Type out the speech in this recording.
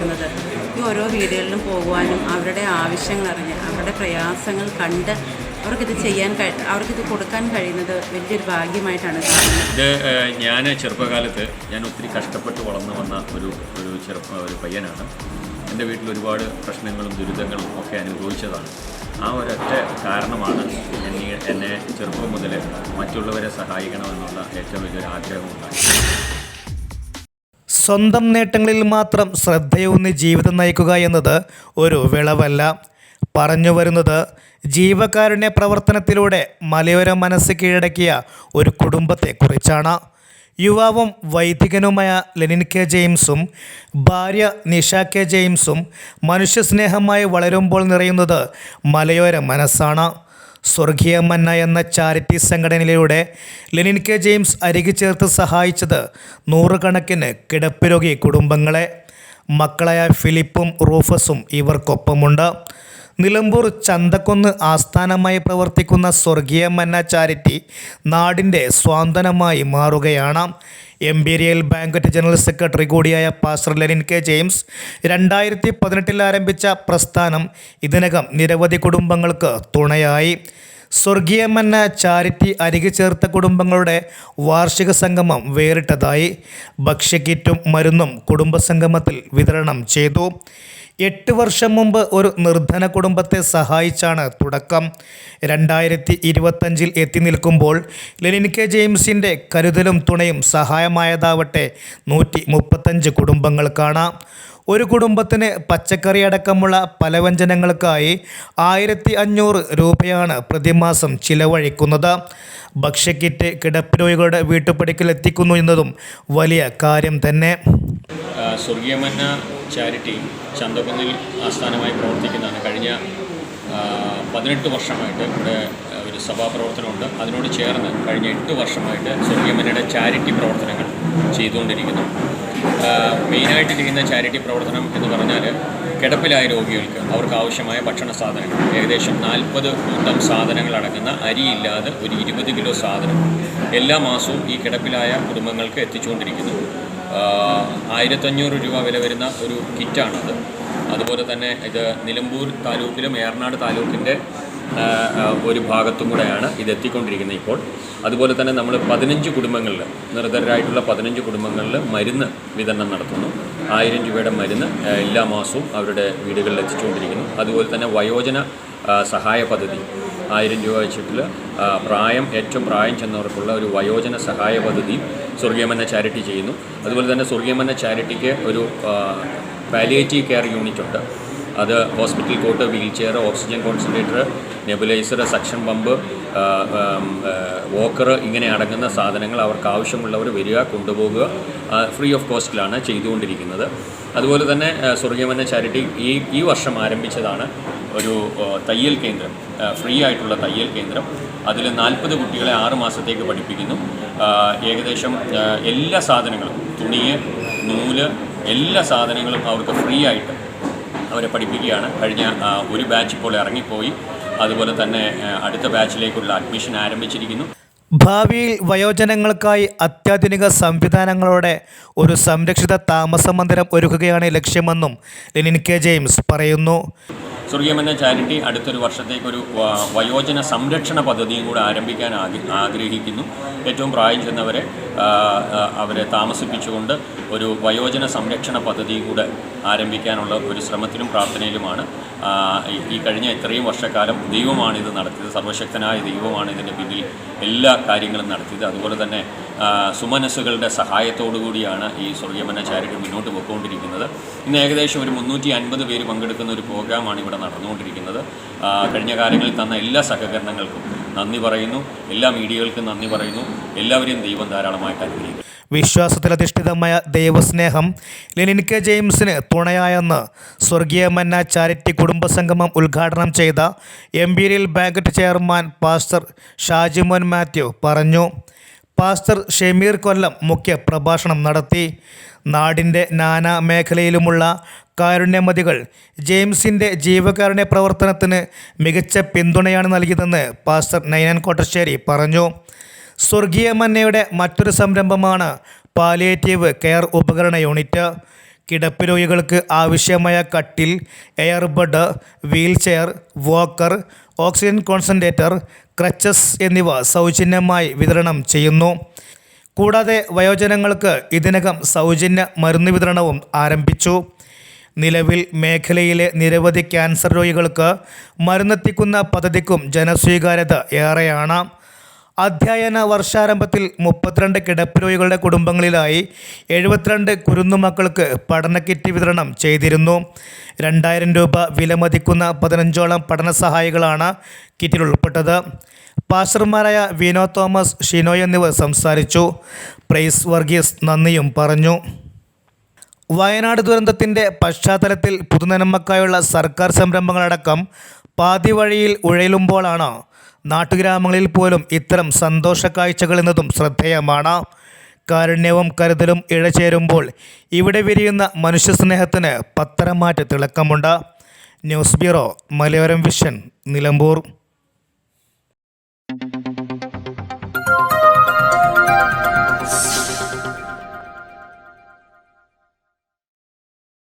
നിൽക്കുന്നത്. ഈ ഓരോ വീടുകളിലും പോകുവാനും അവരുടെ ആവശ്യങ്ങൾ അറിഞ്ഞ് അവരുടെ പ്രയാസങ്ങൾ കണ്ട് അവർക്കിത് കൊടുക്കാൻ കഴിയുന്നത് വലിയൊരു ഭാഗ്യമായിട്ടാണ് കാണുന്നത്. ഇത് ഞാൻ ചെറുപ്പകാലത്ത് ഞാൻ ഒത്തിരി കഷ്ടപ്പെട്ട് വളർന്നു വന്ന ഒരു പയ്യനാണ്. എൻ്റെ വീട്ടിൽ ഒരുപാട് പ്രശ്നങ്ങളും ദുരിതങ്ങളും ഒക്കെ അനുഭവിച്ചതാണ്. ആ ഒരൊറ്റ കാരണമാണ് എന്നെ ചെറുപ്പം മുതൽ മറ്റുള്ളവരെ സഹായിക്കണമെന്നുള്ള ഏറ്റവും വലിയൊരു ആഗ്രഹമുണ്ടായി. സ്വന്തം നേട്ടങ്ങളിൽ മാത്രം ശ്രദ്ധയൂന്നി ജീവിതം നയിക്കുക എന്നത് ഒരു വിളവല്ല. പറഞ്ഞു വരുന്നത് ജീവകാരുണ്യ പ്രവർത്തനത്തിലൂടെ മലയോര മനസ്സ് കീഴടക്കിയ ഒരു കുടുംബത്തെക്കുറിച്ചാണ്. യുവാവും വൈദികനുമായ ലെനിൻ കെ ജെയിംസും ഭാര്യ നിഷ കെ ജെയിംസും മനുഷ്യസ്നേഹമായി വളരുമ്പോൾ നിറയുന്നത് മലയോര മനസ്സാണ്. സ്വർഗീയ മന്ന എന്ന ചാരിറ്റി സംഘടനയിലൂടെ ലെനിൻ കെ ജെയിംസ് അരികു ചേർത്ത് സഹായിച്ചത് നൂറുകണക്കിന് കിടപ്പുരോഗി കുടുംബങ്ങളെ. മക്കളായ ഫിലിപ്പും റൂഫസും ഇവർക്കൊപ്പമുണ്ട്. നിലമ്പൂർ ചന്തക്കുന്ന് ആസ്ഥാനമായി പ്രവർത്തിക്കുന്ന സ്വർഗീയ മന്ന ചാരിറ്റി നാടിൻ്റെ സ്വാന്തനമായി മാറുകയാണ്. എംപീരിയൽ ബാങ്ക്വറ്റ് ജനറൽ സെക്രട്ടറി കൂടിയായ പാസ്റ്റർ ലെനിൻ കെ ജെയിംസ് 2018 ആരംഭിച്ച പ്രസ്ഥാനം ഇതിനകം നിരവധി കുടുംബങ്ങൾക്ക് തുണയായി. സ്വർഗീയ മന്ന ചാരിറ്റി അരികു ചേർത്ത കുടുംബങ്ങളുടെ വാർഷിക സംഗമം വേറിട്ടതായി. ഭക്ഷ്യക്കിറ്റും മരുന്നും കുടുംബസംഗമത്തിൽ വിതരണം ചെയ്തു. 8 വർഷം മുമ്പ് ഒരു നിർധന കുടുംബത്തെ സഹായിച്ചാണ് തുടക്കം. 2025 എത്തി നിൽക്കുമ്പോൾ ലെനിൻ കെ ജെയിംസിൻ്റെ കരുതലും തുണയും സഹായമായതാവട്ടെ 135 കുടുംബങ്ങൾക്കാണ്. ഒരു കുടുംബത്തിന് പച്ചക്കറി അടക്കമുള്ള പലവ്യഞ്ജനങ്ങൾക്കായി 1500 രൂപയാണ് പ്രതിമാസം ചിലവഴിക്കുന്നത്. ഭക്ഷ്യക്കിറ്റ് കിടപ്പുരോഗികളുടെ വീട്ടുപടിക്കൽ എത്തിക്കുന്നു എന്നതും വലിയ കാര്യം തന്നെ. സ്വർഗീയ മന്ന ചാരിറ്റി ചന്തക്കുന്നിൽ ആസ്ഥാനമായി പ്രവർത്തിക്കുന്നതാണ്. കഴിഞ്ഞ 18 വർഷമായിട്ട് ഇവിടെ ഒരു സഭാപ്രവർത്തനമുണ്ട്. അതിനോട് ചേർന്ന് കഴിഞ്ഞ 8 വർഷമായിട്ട് സ്വർഗീയ മന്നയുടെ ചാരിറ്റി പ്രവർത്തനങ്ങൾ ചെയ്തുകൊണ്ടിരിക്കുന്നു. മെയിനായിട്ട് ചെയ്യുന്ന ചാരിറ്റി പ്രവർത്തനം എന്ന് പറഞ്ഞാൽ കിടപ്പിലായ രോഗികൾക്ക് അവർക്ക് ആവശ്യമായ ഭക്ഷണ സാധനങ്ങൾ, ഏകദേശം 40 കൂട്ടം സാധനങ്ങൾ അടങ്ങുന്ന അരിയില്ലാതെ ഒരു 20 കിലോ സാധനം എല്ലാ മാസവും ഈ കിടപ്പിലായ കുടുംബങ്ങൾക്ക് എത്തിച്ചുകൊണ്ടിരിക്കുന്നു. 1500 രൂപ വില വരുന്ന ഒരു കിറ്റാണത്. അതുപോലെ തന്നെ ഇത് നിലമ്പൂർ താലൂക്കിലും ഏറനാട് താലൂക്കിൻ്റെ ഒരു ഭാഗത്തും കൂടെയാണ് ഇത് എത്തിക്കൊണ്ടിരിക്കുന്നത് ഇപ്പോൾ. അതുപോലെ തന്നെ നമ്മൾ 15 കുടുംബങ്ങളിൽ, നിർധനരായിട്ടുള്ള 15 കുടുംബങ്ങളിൽ മരുന്ന് വിതരണം നടത്തുന്നു. 1000 രൂപയുടെ മരുന്ന് എല്ലാ മാസവും അവരുടെ വീടുകളിൽ എത്തിച്ചുകൊണ്ടിരിക്കുന്നു. അതുപോലെ തന്നെ വയോജന സഹായ പദ്ധതി 1000 രൂപ വെച്ചിട്ടുള്ള ഏറ്റവും പ്രായം ചെന്നവർക്കുള്ള ഒരു വയോജന സഹായ പദ്ധതി സ്വർഗീയ മന്ന ചാരിറ്റി ചെയ്യുന്നു. അതുപോലെ തന്നെ സ്വർഗീയ മന്ന ചാരിറ്റിക്ക് ഒരു പാലിയേറ്റീവ് കെയർ യൂണിറ്റ് ഉണ്ട്. അത് hospital cot, wheelchair, oxygen concentrator, nebuliser, suction pump, walker ഇങ്ങനെ അടങ്ങുന്ന സാധനങ്ങൾ അവർക്ക് ആവശ്യമുള്ളവർ വരിക, കൊണ്ടുപോകുക. ഫ്രീ ഓഫ് കോസ്റ്റിലാണ് ചെയ്തുകൊണ്ടിരിക്കുന്നത്. അതുപോലെ തന്നെ സ്വർഗീയ മന്ന ചാരിറ്റി ഈ വർഷം ആരംഭിച്ചതാണ് ഒരു തയ്യൽ കേന്ദ്രം, ഫ്രീ ആയിട്ടുള്ള തയ്യൽ കേന്ദ്രം. അതിൽ 40 കുട്ടികളെ 6 മാസത്തേക്ക് പഠിപ്പിക്കുന്നു. ഏകദേശം എല്ലാ സാധനങ്ങളും, തുണി, നൂല്, എല്ലാ സാധനങ്ങളും അവർക്ക് ഫ്രീ ആയിട്ട് അവരെ പഠിപ്പിക്കുകയാണ്. കഴിഞ്ഞ ഒരു ബാച്ച് ഇപ്പോൾ ഇറങ്ങിപ്പോയി. അതുപോലെ തന്നെ അടുത്ത ബാച്ചിലേക്കുള്ള അഡ്മിഷൻ ആരംഭിച്ചിരിക്കുന്നു. ഭാവിയിൽ വയോജനങ്ങൾക്കായി അത്യാധുനിക സംവിധാനങ്ങളോടെ ഒരു സംരക്ഷിത താമസ മന്ദിരം ഒരുക്കുകയാണ് ലക്ഷ്യമെന്നും ലെനിൻ കെ ജെയിംസ് പറയുന്നു. സ്വർഗീയ മന്ന ചാരിറ്റി അടുത്തൊരു വർഷത്തേക്കൊരു വയോജന സംരക്ഷണ പദ്ധതിയും കൂടെ ആരംഭിക്കാൻ ആഗ്രഹിക്കുന്നു. ഏറ്റവും പ്രായം ചെന്നവരെ അവരെ താമസിപ്പിച്ചുകൊണ്ട് ഒരു വയോജന സംരക്ഷണ പദ്ധതിയും കൂടെ ആരംഭിക്കാനുള്ള ഒരു ശ്രമത്തിലും പ്രാർത്ഥനയിലുമാണ്. ഈ കഴിഞ്ഞ ഇത്രയും വർഷക്കാലം ദൈവമാണ് ഇത് നടത്തിയത്. സർവശക്തനായ ദൈവമാണ് ഇതിൻ്റെ പിന്നിൽ എല്ലാ കാര്യങ്ങളും നടത്തിയത്. അതുപോലെ തന്നെ സുമനസ്സുകളുടെ സഹായത്തോടു കൂടിയാണ് ഈ സ്വർഗീയ മന്ന ചാരിറ്റി മുന്നോട്ട് പോയിക്കൊണ്ടിരിക്കുന്നത്. ഇന്ന് ഏകദേശം ഒരു 350 പേര് പങ്കെടുക്കുന്ന ഒരു പ്രോഗ്രാമാണ് ഇവിടെ നടന്നുകൊണ്ടിരിക്കുന്നത്. കഴിഞ്ഞ കാലങ്ങളിൽ തന്ന എല്ലാ സഹകരണങ്ങൾക്കും നന്ദി പറയുന്നു. എല്ലാ മീഡിയകൾക്കും നന്ദി പറയുന്നു. എല്ലാവരെയും ദൈവം ധാരാളമായിട്ട് അനുഗ്രഹിക്കുന്നു. വിശ്വാസത്തിലധിഷ്ഠിതമായ ദൈവസ്നേഹം ലെനിൻ കെ ജെയിംസിന് തുണയായെന്ന് സ്വർഗീയ മന്ന ചാരിറ്റി കുടുംബസംഗമം ഉദ്ഘാടനം ചെയ്ത imperial banquet chairman pastor Shajimon Mathew പറഞ്ഞു. പാസ്റ്റർ ഷമീർ കൊല്ലം മുഖ്യ പ്രഭാഷണം നടത്തി. നാടിൻ്റെ നാനാ മേഖലയിലുമുള്ള കാരുണ്യമതികൾ ജെയിംസിൻ്റെ ജീവകാരുണ്യ പ്രവർത്തനത്തിന് മികച്ച പിന്തുണയാണ് നൽകിയതെന്ന് പാസ്റ്റർ നൈനാൻ കോട്ടശ്ശേരി പറഞ്ഞു. സ്വർഗീയ മന്നയുടെ മറ്റൊരു സംരംഭമാണ് പാലിയേറ്റീവ് കെയർ ഉപകരണ യൂണിറ്റ്. കിടപ്പ് രോഗികൾക്ക് ആവശ്യമായ കട്ടിൽ, air bed, wheelchair, walker, oxygen concentrator, crutches എന്നിവ സൗജന്യമായി വിതരണം ചെയ്യുന്നു. കൂടാതെ വയോജനങ്ങൾക്ക് ഇതിനകം സൗജന്യ മരുന്ന് വിതരണവും ആരംഭിച്ചു. നിലവിൽ മേഖലയിലെ നിരവധി ക്യാൻസർ രോഗികൾക്ക് മരുന്നെത്തിക്കുന്ന പദ്ധതിക്കും ജനസ്വീകാര്യത ഏറെയാണ്. അധ്യയന വർഷാരംഭത്തിൽ 32 കിടപ്പ് രോഗികളുടെ കുടുംബങ്ങളിലായി 72 കുരുന്നുമക്കൾക്ക് പഠന കിറ്റ് വിതരണം ചെയ്തിരുന്നു. 2000 രൂപ വിലമതിക്കുന്ന 15ഓളം പഠന സഹായികളാണ് കിറ്റിൽ ഉൾപ്പെട്ടത്. പാസ്റ്റർമാരായ വിനോ തോമസ്, ഷിനോയ് എന്നിവർ സംസാരിച്ചു. പ്രൈസ് വർഗീസ് നന്ദിയും പറഞ്ഞു. വയനാട് ദുരന്തത്തിൻ്റെ പശ്ചാത്തലത്തിൽ പൊതുനന്മക്കായുള്ള സർക്കാർ സംരംഭങ്ങളടക്കം പാതി വഴിയിൽ ഉഴലുമ്പോഴാണ് നാട്ടുഗ്രാമങ്ങളിൽ പോലും ഇത്തരം സന്തോഷ കാഴ്ചകൾ എന്നതും ശ്രദ്ധേയമാണ്. കാരുണ്യവും കരുതലും ഇഴചേരുമ്പോൾ ഇവിടെ വിരിയുന്ന മനുഷ്യസ്നേഹത്തിന് പത്തരമാറ്റ് തിളക്കമുണ്ട്. News bureau, Malayoram vision, Nilambur.